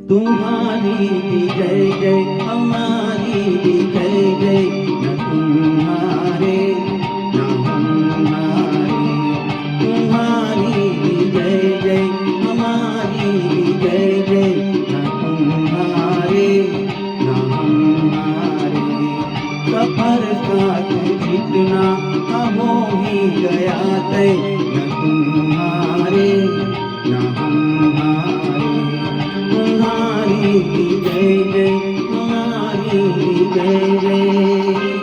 तुम्हारी भी जय जय, हमारी भी जय जय, न तुम्हारे न हमारे। तुम्हारी भी जय जय, हमारी भी जय जय, न तुम्हारे न हमारे। सफर साथ जितना हो ही गया तय, न तुम्हारे न हमारे। तुम्हारी जय जय, तुम्हारी जय जय।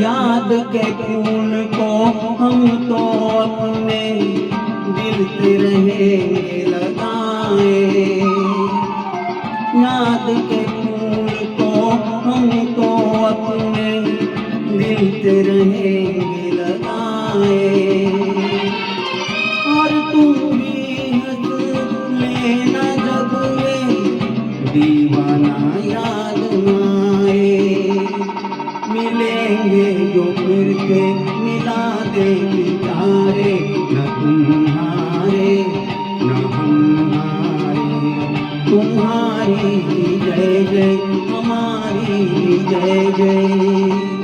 याद के फूल को हम तो अपने दिल से रहेंगे लगाए। याद के फूल को हम तो अपने दिल से रहेंगे लगाए। और तुम भी हंस लेना जब ये दीवाना याद आए। मिलेंगे जो फिर से मिला दे बिचारे, न तुम्हारे न हमारे। तुम्हारी जय जय, हमारी जय जय।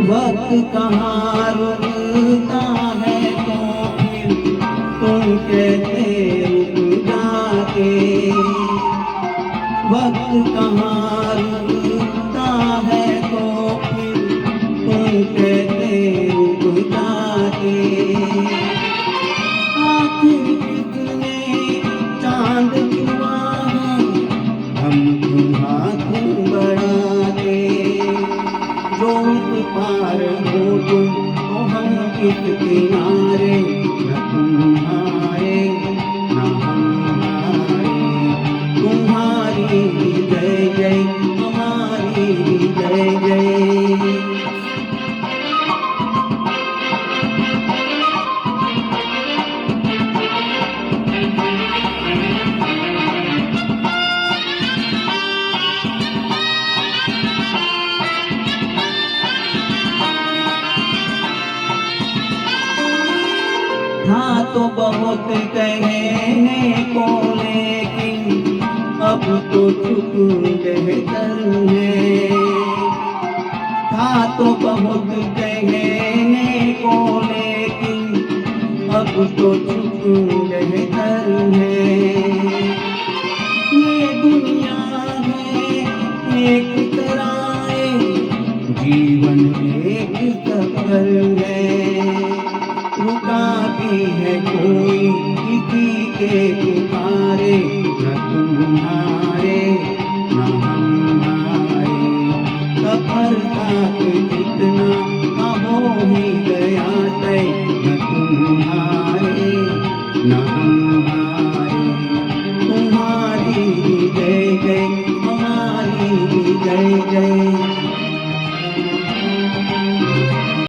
वक्त कहाँ रुकता है तो फिर तुम कहते रुक जाते। वक्त कहाँ रुकता है तो फिर तुम कहते रुक जाते। आखिर किसने चांद छुआ है, हम तुम हाथ बढ़ाते। जो इस पार हो तुम तो हम किस किनारे, न तुम्हारे न हमारे। तुम्हारी जय जय, हमारी जय जय। था तो बहुत कहने को लेकिन अब तो चुप बेहतर है। था तो बहुत कहने को लेकिन अब तो चुप बेहतर है। ये दुनिया है एक तराए, जीवन एक सफर है। रुका भी है कोई किसी के पुकारे, न तुम्हारे न हमारे। सफर साथ जितना हो ही गया तय, न तुम्हारे न हमारे। तुम्हारी जय जय, हमारी जय जय।